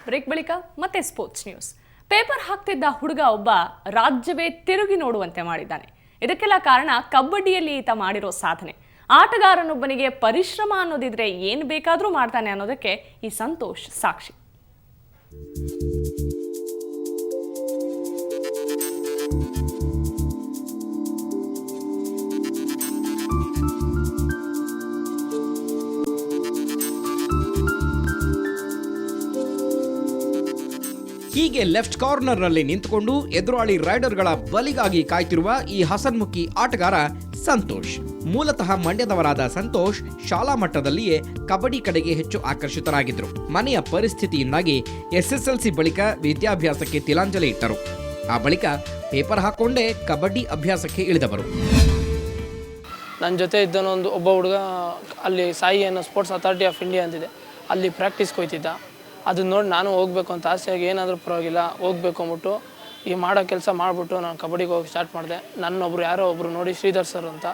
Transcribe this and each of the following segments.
Break ಬಳಿಕ ಮತ್ತೆ sports news. Paper ಹಾಕ್ತಿದ್ದ ಹುಡುಗ ಒಬ್ಬ ರಾಜ್ಯವೇ ತಿರುಗಿ ನೋಡುವಂತೆ ಮಾಡಿದ್ದಾನೆ. ಇದಕ್ಕೆಲ್ಲ ಕಾರಣ ಕಬಡ್ಡಿಯಲ್ಲಿ ಈತ ಮಾಡಿರೋ ಸಾಧನೆ. ಆಟಗಾರನೊಬ್ಬನಿಗೆ ಪರಿಶ್ರಮ ಅನ್ನೋದಿದ್ರೆ ಏನು ಬೇಕಾದರೂ ಮಾಡ್ತಾನೆ ಅನ್ನೋದಕ್ಕೆ ಈ ಸಂತೋಷ್ ಸಾಕ್ಷಿ. ಹೀಗೆ ಲೆಫ್ಟ್ ಕಾರ್ನರ್ನಲ್ಲಿ ನಿಂತುಕೊಂಡು ಎದುರಾಳಿ ರೈಡರ್ಗಳ ಬಲಿಗಾಗಿ ಕಾಯ್ತಿರುವ ಈ ಹಸನ್ಮುಖಿ ಆಟಗಾರ ಸಂತೋಷ್. ಮೂಲತಃ ಮಂಡ್ಯದವರಾದ ಸಂತೋಷ್ ಶಾಲಾ ಮಟ್ಟದಲ್ಲಿಯೇ ಕಬಡ್ಡಿ ಕಡೆಗೆ ಹೆಚ್ಚು ಆಕರ್ಷಿತರಾಗಿದ್ದರು. ಮನೆಯ ಪರಿಸ್ಥಿತಿಯಿಂದಾಗಿ SSLC ಬಳಿಕ ವಿದ್ಯಾಭ್ಯಾಸಕ್ಕೆ ತಿಲಾಂಜಲಿ ಇಟ್ಟರು. ಆ ಬಳಿಕ ಪೇಪರ್ ಹಾಕೊಂಡೇ ಕಬಡ್ಡಿ ಅಭ್ಯಾಸಕ್ಕೆ ಇಳಿದವರು. ನನ್ನ ಜೊತೆ ಇದ್ದನೊಂದು ಒಬ್ಬ ಹುಡುಗ ಅಲ್ಲಿ ಸಾಯಿ ಅನ್ನೋ ಸ್ಪೋರ್ಟ್ಸ್ ಅಥಾರಿಟಿ ಆಫ್ ಇಂಡಿಯಾ ಅಂತಿದೆ, ಅಲ್ಲಿ ಪ್ರಾಕ್ಟೀಸ್ಗೆ ಹೋಗ್ತಿದ್ದ. ಅದನ್ನ ನೋಡಿ ನಾನು ಹೋಗ್ಬೇಕು ಅಂತ ಆಸೆಯಾಗಿ ಏನಾದರೂ ಪರವಾಗಿಲ್ಲ ಹೋಗ್ಬೇಕು ಅಂದ್ಬಿಟ್ಟು ಈ ಮಾಡೋ ಕೆಲಸ ಮಾಡಿಬಿಟ್ಟು ನಾನು ಕಬಡ್ಡಿಗೆ ಹೋಗಿ ಸ್ಟಾರ್ಟ್ ಮಾಡಿದೆ. ನನ್ನೊಬ್ಬರು ಯಾರೋ ಒಬ್ಬರು ನೋಡಿ ಶ್ರೀಧರ್ ಸರ್ ಅಂತ,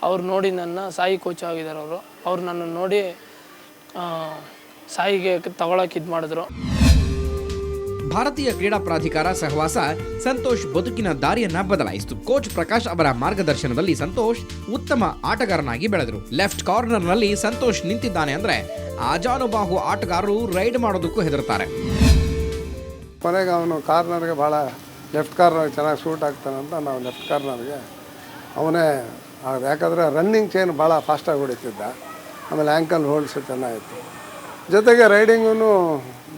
ಅವ್ರು ನೋಡಿ ನನ್ನ ಸಾಯಿ ಕೋಚ್ ಆಗಿದ್ದಾರೆ. ಅವ್ರು ನನ್ನನ್ನು ನೋಡಿ ಸಾಯಿಗೆ ತಗೊಳಕ್ಕೆ ಇದು ಮಾಡಿದ್ರು. ಭಾರತೀಯ ಕ್ರೀಡಾ ಪ್ರಾಧಿಕಾರ ಸಹವಾಸ ಸಂತೋಷ್ ಬದುಕಿನ ದಾರಿಯನ್ನ ಬದಲಾಯಿಸಿತು. ಕೋಚ್ ಪ್ರಕಾಶ್ ಅವರ ಮಾರ್ಗದರ್ಶನದಲ್ಲಿ ಸಂತೋಷ್ ಉತ್ತಮ ಆಟಗಾರನಾಗಿ ಬೆಳೆದರು. ಲೆಫ್ಟ್ ಕಾರ್ನರ್ನಲ್ಲಿ ಸಂತೋಷ್ ನಿಂತಿದ್ದಾನೆ ಅಂದ್ರೆ ಆಜಾನುಬಾಹು ಆಟಗಾರರು ರೈಡ್ ಮಾಡೋದಕ್ಕೂ ಹೆದರ್ತಾರೆ. ಕೊನೆಗೆ ಅವನು ಕಾರ್ನರ್ಗೆ ಭಾಳ ಲೆಫ್ಟ್ ಕಾರ್ನರ್ಗೆ ಚೆನ್ನಾಗಿ ಸೂಟ್ ಆಗ್ತಾನಂತ ನಾವು ಲೆಫ್ಟ್ ಕಾರ್ನರ್ಗೆ ಅವನೇ ಆಗೋದು. ಯಾಕಂದರೆ ರನ್ನಿಂಗ್ ಚೈನ್ ಭಾಳ ಫಾಸ್ಟಾಗಿ ಹೊಡಿತಿದ್ದ. ಆಮೇಲೆ ಆ್ಯಂಕಲ್ ಹೋಲ್ಡ್ಸು ಚೆನ್ನಾಗಿತ್ತು. ಜೊತೆಗೆ ರೈಡಿಂಗೂ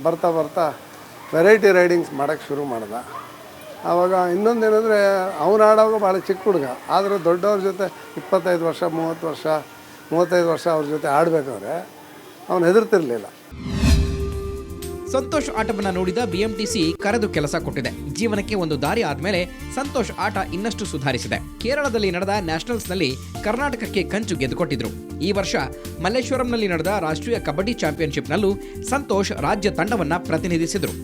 ಬರ್ತಾ ಬರ್ತಾ ವೆರೈಟಿ ರೈಡಿಂಗ್ಸ್ ಮಾಡೋಕ್ಕೆ ಶುರು ಮಾಡ್ದೆ. ಆವಾಗ ಇನ್ನೊಂದೇನೆಂದರೆ ಅವನು ಆಡೋವಾಗ ಭಾಳ ಚಿಕ್ಕ ಹುಡುಗ, ಆದರೆ ದೊಡ್ಡವ್ರ ಜೊತೆ 25 ವರ್ಷ 35 ವರ್ಷ ಅವ್ರ ಜೊತೆ ಆಡಬೇಕಾದ್ರೆ ಅವನು ಹೆದರ್ತಿರ್ಲಿಲ್ಲ. ಸಂತೋಷ್ ಆಟವನ್ನು ನೋಡಿದ BMTC ಕರೆದು ಕೆಲಸ ಕೊಟ್ಟಿದೆ. ಜೀವನಕ್ಕೆ ಒಂದು ದಾರಿ ಆದ್ಮೇಲೆ ಸಂತೋಷ್ ಆಟ ಇನ್ನಷ್ಟು ಸುಧಾರಿಸಿದೆ. ಕೇರಳದಲ್ಲಿ ನಡೆದ ನ್ಯಾಷನಲ್ಸ್ನಲ್ಲಿ ಕರ್ನಾಟಕಕ್ಕೆ ಕಂಚು ಗೆದ್ದುಕೊಟ್ಟಿದ್ರು. ಈ ವರ್ಷ ಮಲ್ಲೇಶ್ವರಂನಲ್ಲಿ ನಡೆದ ರಾಷ್ಟ್ರೀಯ ಕಬಡ್ಡಿ ಚಾಂಪಿಯನ್ಶಿಪ್ನಲ್ಲೂ ಸಂತೋಷ್ ರಾಜ್ಯ ತಂಡವನ್ನ ಪ್ರತಿನಿಧಿಸಿದರು.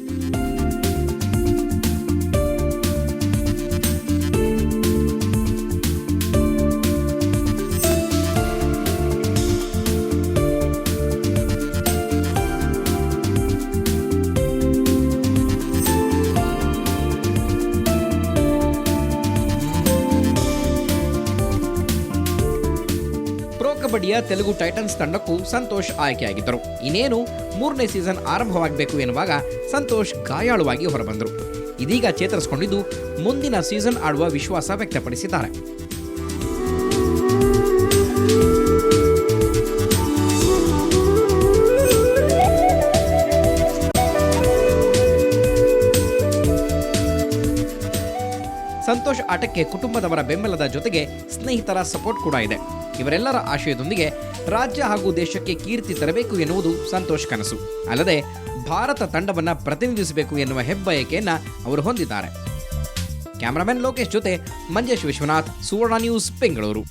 ಕಬಡ್ಡಿಯ ತೆಲುಗು ಟೈಟನ್ಸ್ ತಂಡಕ್ಕೂ ಸಂತೋಷ್ ಆಯ್ಕೆಯಾಗಿದ್ದರು. ಇನ್ನೇನು 3ನೇ ಸೀಸನ್ ಆರಂಭವಾಗಬೇಕು ಎನ್ನುವಾಗ ಸಂತೋಷ್ ಗಾಯಾಳುವಾಗಿ ಹೊರಬಂದರು. ಇದೀಗ ಚೇತರಿಸಿಕೊಂಡಿದ್ದು ಮುಂದಿನ ಸೀಸನ್ ಆಡುವ ವಿಶ್ವಾಸ ವ್ಯಕ್ತಪಡಿಸಿದ್ದಾರೆ. ಸಂತೋಷ್ ಆಟಕ್ಕೆ ಕುಟುಂಬದವರ ಬೆಂಬಲದ ಜೊತೆಗೆ ಸ್ನೇಹಿತರ ಸಪೋರ್ಟ್ ಕೂಡ ಇದೆ. ಇವರೆಲ್ಲರ ಆಶಯದೊಂದಿಗೆ ರಾಜ್ಯ ಹಾಗೂ ದೇಶಕ್ಕೆ ಕೀರ್ತಿ ತರಬೇಕು ಎನ್ನುವುದು ಸಂತೋಷ್ ಕನಸು. ಅಲ್ಲದೆ ಭಾರತ ತಂಡವನ್ನು ಪ್ರತಿನಿಧಿಸಬೇಕು ಎನ್ನುವ ಹೆಬ್ಬಯಕೆಯನ್ನ ಅವರು ಹೊಂದಿದ್ದಾರೆ. ಕ್ಯಾಮರಾಮನ್ ಲೋಕೇಶ್ ಜೊತೆ ಮಂಜೇಶ್ ವಿಶ್ವನಾಥ್, ಸುವರ್ಣ ನ್ಯೂಸ್, ಬೆಂಗಳೂರು.